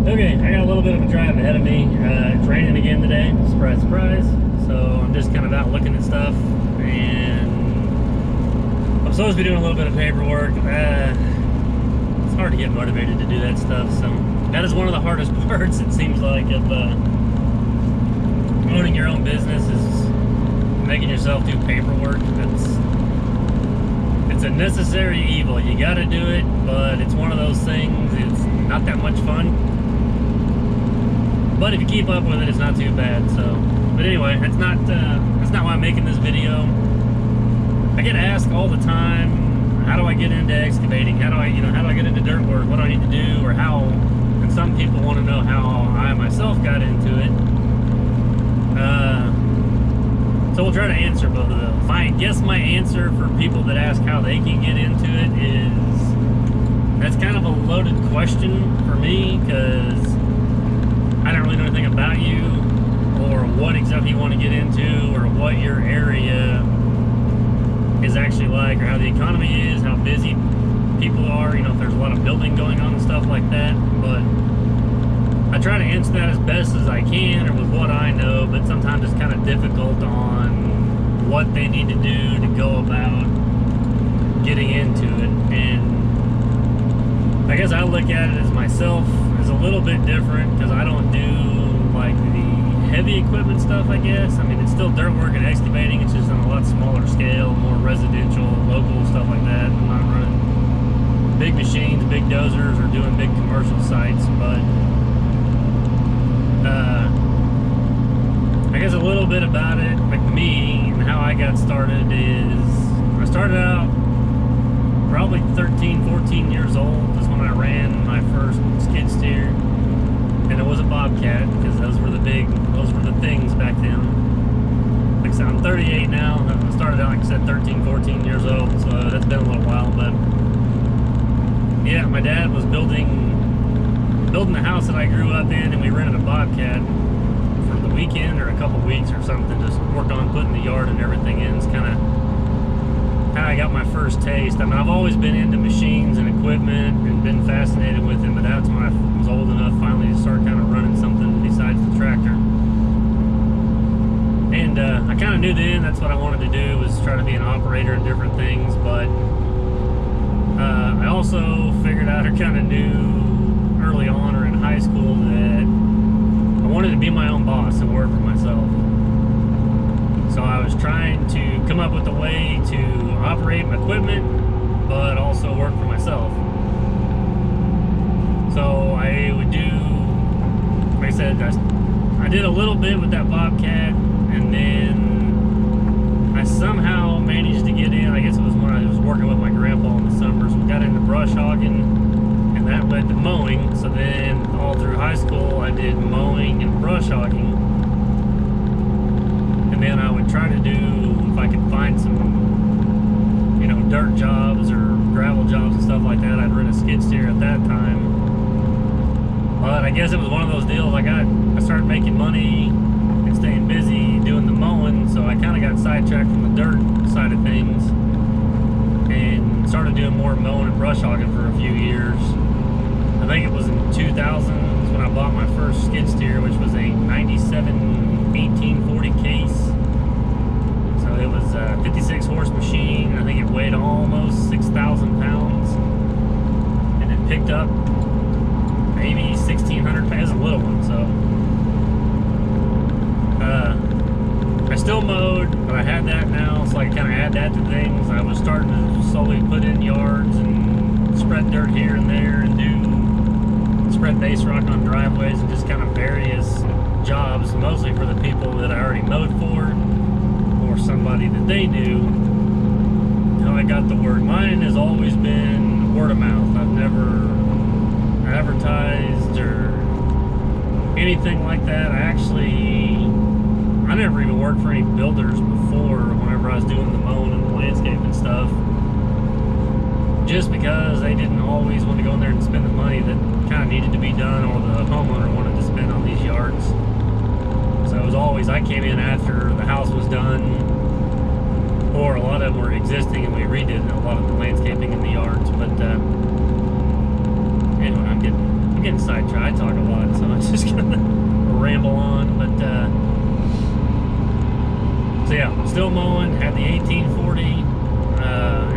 Okay, I got a little bit of a drive ahead of me. It's raining again today. Surprise, surprise. So I'm just kind of out looking at stuff, and I'm supposed to be doing a little bit of paperwork. It's hard to get motivated to do that stuff. So that is one of the hardest parts, it seems like, of owning your own business, is making yourself do paperwork. It's a necessary evil. You got to do it, but it's one of those things. It's not that much fun. But if you keep up with it, it's not too bad. So, but anyway, that's not why I'm making this video. I get asked all the time, how do I get into excavating? How do I get into dirt work? What do I need to do, or how? And some people want to know how I myself got into it. So we'll try to answer both of those. I guess my answer for people that ask how they can get into it is, that's kind of a loaded question for me, because I don't really know anything about you, or what exactly you want to get into, or what your area is actually like, or how the economy is, how busy people are, if there's a lot of building going on and stuff like that. But I try to answer that as best as I can, or with what I know, but sometimes it's kind of difficult on what they need to do to go about getting into it. And I guess I look at it as myself is a little bit different, because I don't do like the heavy equipment stuff, I guess. I mean, it's still dirt work and excavating, it's just on a lot smaller scale, more residential, local stuff like that. I'm not running big machines, big dozers, or doing big commercial sites. But I guess a little bit about it, like me, and how I got started is, I started out probably 13, 14 years old is when I ran my first skid steer, and it was a Bobcat, because those were the things back then. Like I said, I'm 38 now. I started out, like I said, 13, 14 years old, so that's been a little while. But yeah, my dad was building the house that I grew up in, and we rented a Bobcat for the weekend or a couple weeks or something, just worked on putting the yard and everything in. It's kind of how I got my first taste. I mean, I've always been into machines and equipment and been fascinated with it, but that's when I was old enough finally to start kind of running something besides the tractor. And I kind of knew then that's what I wanted to do, was try to be an operator in different things. But I also figured out, or kind of knew early on, or in high school, that I wanted to be my own boss and work for myself. So I was trying to come up with a way to operate my equipment, but also work for myself. So I would do, like I said, I did a little bit with that Bobcat, and then I somehow managed to get in. I guess it was when I was working with my grandpa in the summers. We got into brush hogging, and that led to mowing. So then all through high school, I did mowing and brush hogging. And then I would try to do, if I could find some, dirt jobs or gravel jobs and stuff like that, I'd rent a skid steer at that time. But I guess it was one of those deals. I started making money and staying busy doing the mowing, so I kind of got sidetracked from the dirt side of things and started doing more mowing and brush hogging for a few years. I think it was in 2000 when I bought my first skid steer, which was a 97 1840 case. So it was a 56 horse machine. I think it weighed almost 6,000 pounds, and it picked up maybe 1,600 pounds. It was a little one. So I still mowed, but I had that now, so I kind of add that to things. I was starting to slowly put in yards and spread dirt here and there, and spread base rock on driveways, and just kind of various jobs, mostly for the people that I already mowed for, or somebody that they knew. How I got the word. Mine has always been word of mouth. I've never advertised or anything like that. I never even worked for any builders before, whenever I was doing the mowing and the landscaping stuff, just because they didn't always want to go in there and spend the money that kind of needed to be done, or the homeowner wanted to spend on these yards. So it was always, I came in after the house was done, or a lot of them were existing and we redid a lot of the landscaping in the yards. But anyway, I'm getting sidetracked. I talk a lot. just gonna ramble on. But so yeah, still mowing. Had the 1840,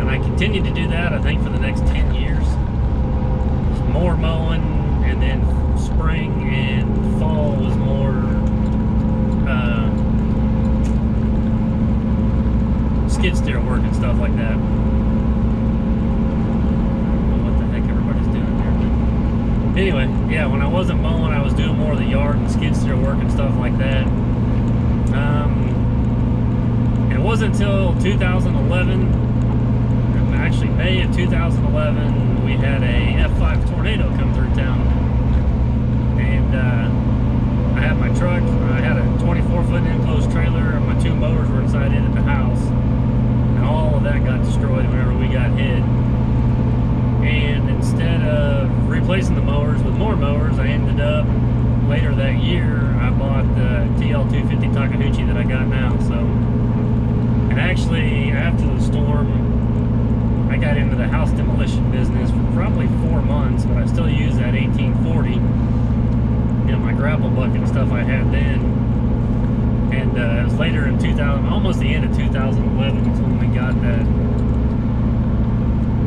and I continued to do that. I think for the next 10 years. More mowing, and then spring and fall was more skid steer work and stuff like that. Anyway, yeah, when I wasn't mowing, I was doing more of the yard and skid steer work and stuff like that. It wasn't until 2011, actually May of 2011, we had a F5 tornado come through town. And I had my truck, I had a 24-foot enclosed trailer, and my 2 motors were inside it at the house. And all of that got destroyed whenever we got hit. And instead of replacing the mowers with more mowers, I ended up, later that year, I bought the TL250 Takeuchi that I got now. So, and actually, after the storm, I got into the house demolition business for probably 4 months, but I still use that 1840, you know, my grapple bucket and stuff I had then. And it was later in 2000, almost the end of 2011 was when we got that.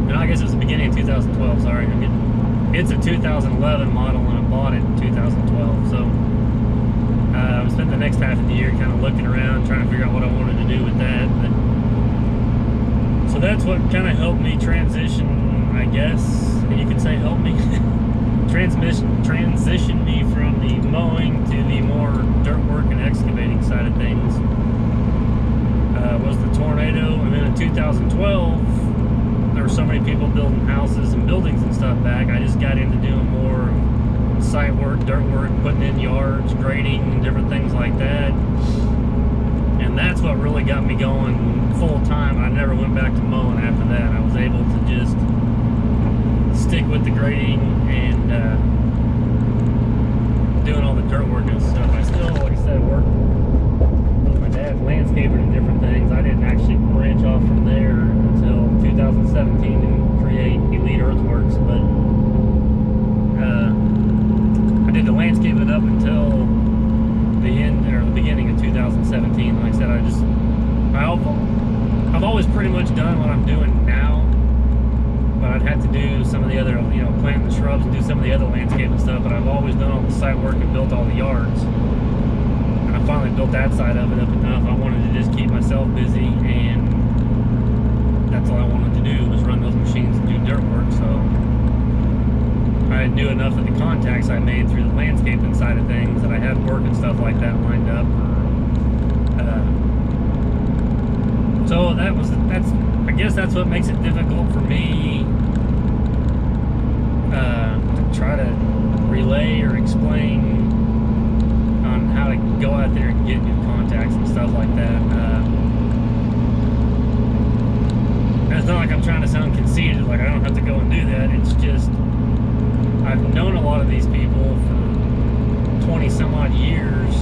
No, I guess it was the beginning of 2012, sorry. It's a 2011 model and I bought it in 2012. So I spent the next half of the year kind of looking around, trying to figure out what I wanted to do with that. But, so that's what kind of helped me transition, I guess, and you could say help me, transition me from the mowing to the more dirt work and excavating side of things. Was the tornado, and then in 2012, there were so many people building houses and buildings and stuff back. I just got into doing more site work, dirt work, putting in yards, grading, and different things like that. And that's what really got me going full time. I never went back to mowing after that. I was able to just stick with the grading and doing all the dirt work and stuff. I still, like I said, work with my dad landscaping and different things. I didn't actually branch off from there until 2017 and create Elite Earthworks, but I did the landscaping up until the end or the beginning of 2017. Like I said, I've always pretty much done what I'm doing now, but I'd had to do some of the other, you know, plant the shrubs and do some of the other landscaping stuff, but I've always done all the site work and built all the yards. And I finally built that side of it up enough. I wanted to just keep myself busy, and that's all I wanted to do was run those machines and do dirt work. So I knew enough of the contacts I made through the landscaping side of things that I had work and stuff like that lined up. So I guess that's what makes it difficult for me to try to relay or explain on how to go out there and get new contacts and stuff like that. It's not like I'm trying to sound conceited, like I don't have to go and do that. It's just, I've known a lot of these people for 20 some odd years,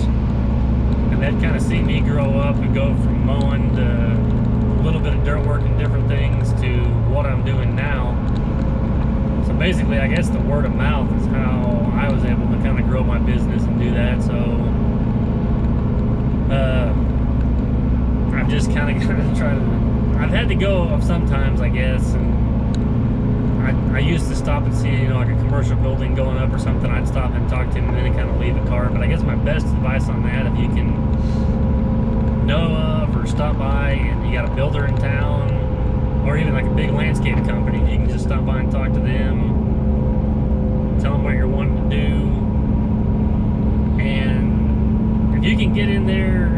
and they've kind of seen me grow up and go from mowing to a little bit of dirt work and different things to what I'm doing now. So basically, I guess the word of mouth is how I was able to kind of grow my business and do that. So I've just kind of got to try to, I've had to go sometimes, I guess, and I used to stop and see, you know, like a commercial building going up or something. I'd stop and talk to him and then kind of leave a card. But I guess my best advice on that, if you can know of or stop by and you got a builder in town, or even like a big landscape company, you can just stop by and talk to them, tell them what you're wanting to do, and if you can get in there,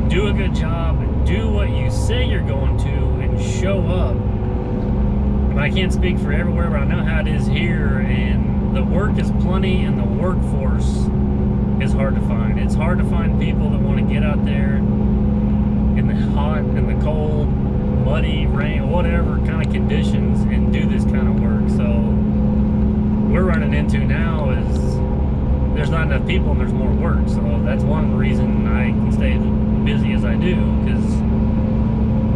do a good job, and do what you say you're going to, and show up. I can't speak for everywhere, but I know how it is here, and the work is plenty, and the workforce is hard to find. It's hard to find people that want to get out there in the hot, in the cold, muddy, rain, whatever kind of conditions, and do this kind of work. So we're running into now is there's not enough people and there's more work. So that's one reason I can stay as busy as I do, because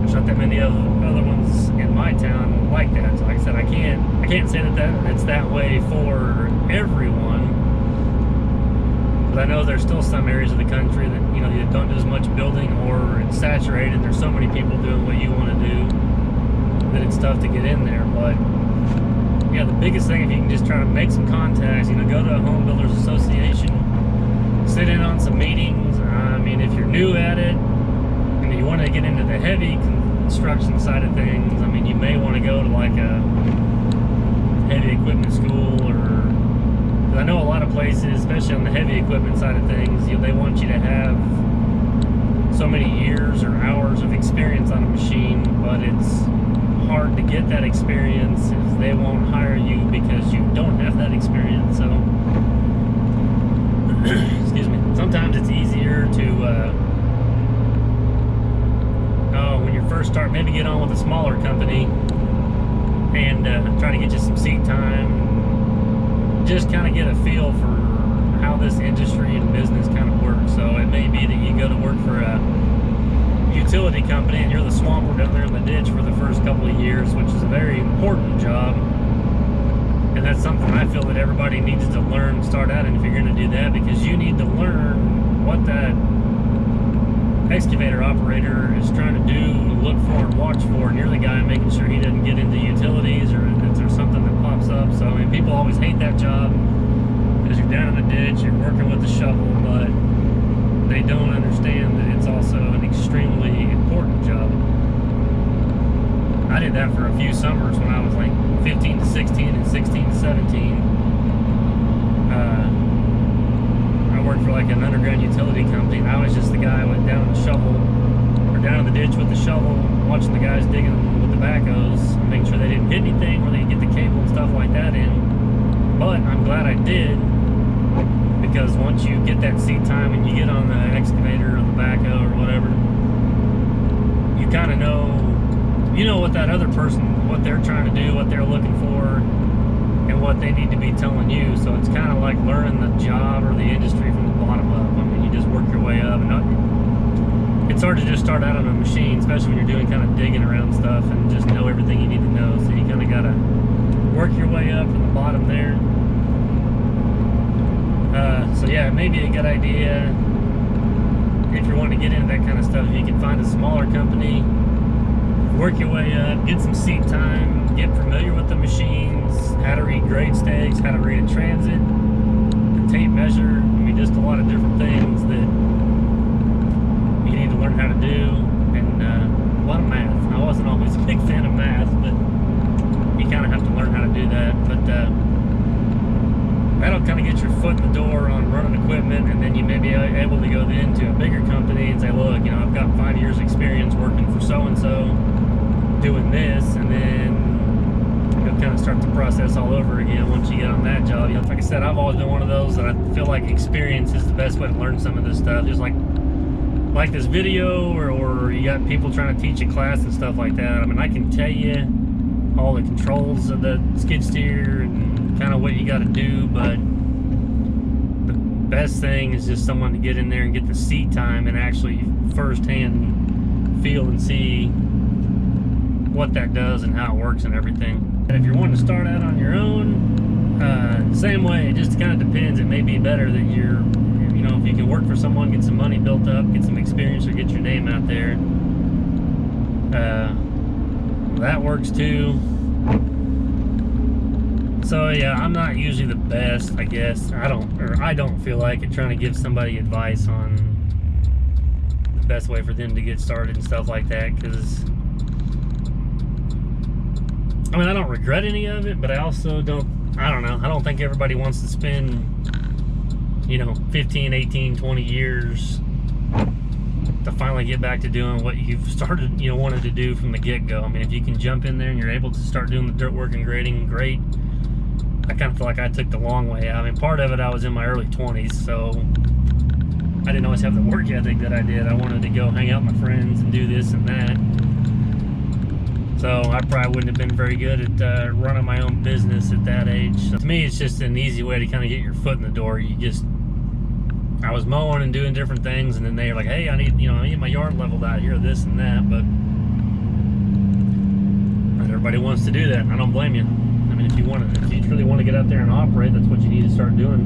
there's not that many other ones in my town like that. So like I said, I can't say that it's that way for everyone, I know there's still some areas of the country that, you know, you don't do as much building, or it's saturated. There's so many people doing what you want to do that it's tough to get in there. But yeah, the biggest thing, if you can just try to make some contacts, you know, go to a home builders association, sit in on some meetings. I mean, if you're new at it and you want to get into the heavy construction side of things, I mean, you may want to go to like a heavy equipment school, or I know a lot of places, especially on the heavy equipment side of things, you know, they want you to have so many years or hours of experience on a machine, but it's hard to get that experience if they won't hire you because you don't have that experience. So excuse me, sometimes it's easier to when you first start, maybe get on with a smaller company and try to get you some seat time, just kind of get a feel for how this industry and business kind of works. So it may be that you go to work for a utility company and you're the swamper down there in the ditch for the first couple of years, which is a very important job, and that's something I feel that everybody needs to learn, start out in, if you're going to do that, because you need to learn what that excavator operator is trying to do, look for and watch for, and you're the guy making sure he doesn't get into utilities, or if there's something that pops up. So I mean, people always hate that job because you're down in the ditch, you're working with the shovel, but they don't understand that it's also an extremely important job. I did that for a few summers when I was like 15 to 16 and 16 to 17. I worked for like an underground utility company, and I was just the guy who went down the shovel, or down in the ditch with the shovel, watching the guys digging with the backhoes, making sure they didn't hit anything, or they could get the cable and stuff like that in. But I'm glad I did, because once you get that seat time and you get on the excavator or the backhoe or whatever, you kind of know, you know what that other person, what they're trying to do, what they're looking for, and what they need to be telling you. So it's kind of like learning the job or the industry from the bottom up. I mean, you just work your way up, and it's hard to just start out on a machine, especially when you're doing kind of digging around stuff and just know everything you need to know. So you kind of got to work your way up from the bottom there. So yeah, it may be a good idea if you're wanting to get into that kind of stuff, if you can find a smaller company, work your way up, get some seat time, get familiar with the machines, how to read grade stakes, how to read a transit, the tape measure. I mean, just a lot of different things that you need to learn how to do, and a lot of math. I wasn't always a big fan of math, but you kind of have to learn how to do that. But that'll kind of get your foot in the door on running equipment, and then you may be able to go then to a bigger company and say, look, you know, I've got 5 years experience working for so-and-so doing this, and then you'll kind of start the process all over again once you get on that job. You know, like I said, I've always been one of those that I feel like experience is the best way to learn some of this stuff. Just like this video, or you got people trying to teach a class and stuff like that. I mean, I can tell you all the controls of the skid steer and kind of what you got to do, but the best thing is just someone to get in there and get the seat time and actually firsthand feel and see what that does and how it works and everything. And if you're wanting to start out on your own, same way, it just kind of depends. It may be better that you're, you know, if you can work for someone, get some money built up, get some experience, or get your name out there, that works too. So yeah, I'm not usually the best, I guess. I don't feel like it, trying to give somebody advice on the best way for them to get started and stuff like that, because I mean, I don't regret any of it, but I also don't know, I don't think everybody wants to spend, you know, 15, 18, 20 years to finally get back to doing what you've started, you know, wanted to do from the get-go. I mean, if you can jump in there and you're able to start doing the dirt work and grading, great. I kind of feel like I took the long way out. I mean, part of it, I was in my early 20s, so I didn't always have the work ethic that I did. I wanted to go hang out with my friends and do this and that. So I probably wouldn't have been very good at running my own business at that age. So to me, it's just an easy way to kind of get your foot in the door. I was mowing and doing different things, and then they were like, hey, I need my yard leveled out here, this and that, but not everybody wants to do that, and I don't blame you. I mean, if you really want to get out there and operate, that's what you need to start doing.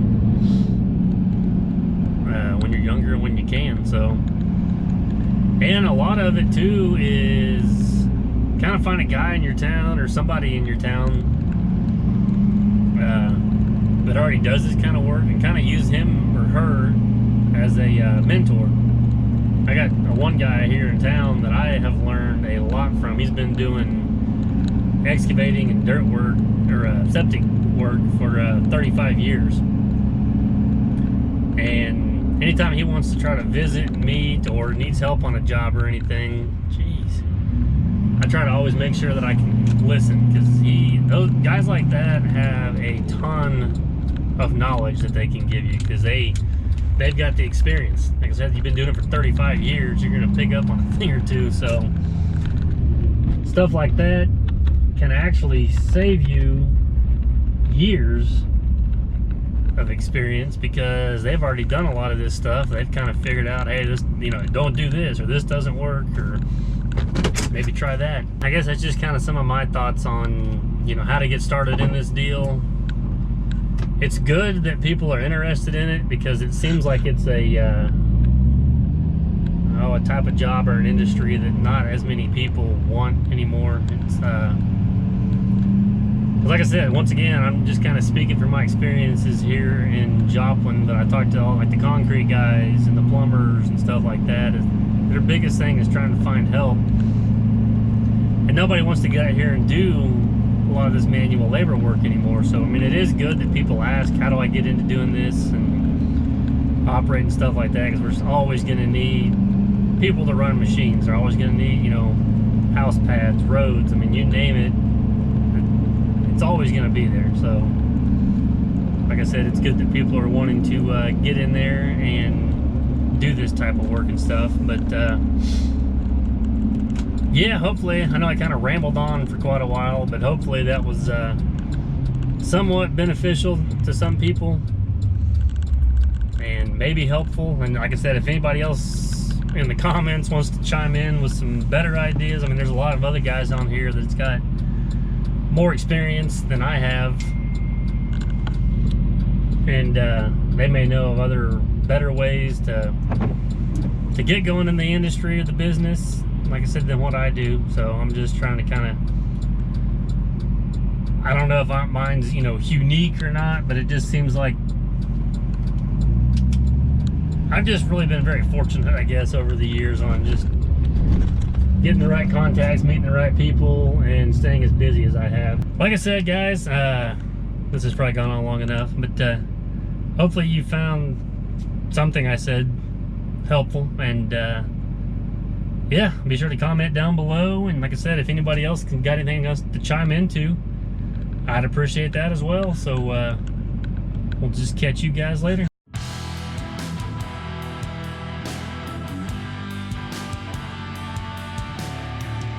younger when you can. So, and a lot of it too is kind of find a guy in your town or somebody in your town that already does this kind of work, and kind of use him or her as a mentor. I got one guy here in town that I have learned a lot from. He's been doing excavating and dirt work, or septic work, for 35 years. And anytime he wants to try to visit, meet, or needs help on a job or anything, geez, I try to always make sure that I can listen, because those guys like that have a ton of knowledge that they can give you, because they've got the experience. Like I said, you've been doing it for 35 years, you're going to pick up on a thing or two. So stuff like that can actually save you years of experience, because they've already done a lot of this stuff. They've kind of figured out, hey, this, don't do this, or this doesn't work, or maybe try that. I guess that's just kind of some of my thoughts on, how to get started in this deal. It's good that people are interested in it, because it seems like it's a type of job or an industry that not as many people want anymore. It's like I said, once again, I'm just kind of speaking from my experiences here in Joplin, but I talked to all like the concrete guys and the plumbers and stuff like that. Their biggest thing is trying to find help, and nobody wants to get out here and do a lot of this manual labor work anymore. So I mean, it is good that people ask, how do I get into doing this and operating stuff like that, because we're always going to need people to run machines. They're always going to need, house pads, roads, I mean, you name it, it's always going to be there. So like I said, it's good that people are wanting to get in there and do this type of work and stuff. But yeah, hopefully, I know I kind of rambled on for quite a while, but hopefully that was somewhat beneficial to some people and maybe helpful. And like I said, if anybody else in the comments wants to chime in with some better ideas, I mean, there's a lot of other guys on here that's got more experience than I have, and they may know of other better ways to get going in the industry or the business, like I said, than what I do. So I'm just trying to kind of, I don't know if mine's unique or not, but it just seems like I've just really been very fortunate, I guess, over the years on just getting the right contacts, meeting the right people, and staying as busy as I have. Like I said, guys, this has probably gone on long enough, but hopefully you found something I said helpful. And yeah, be sure to comment down below. And like I said, if anybody else got anything else to chime into, I'd appreciate that as well. So we'll just catch you guys later.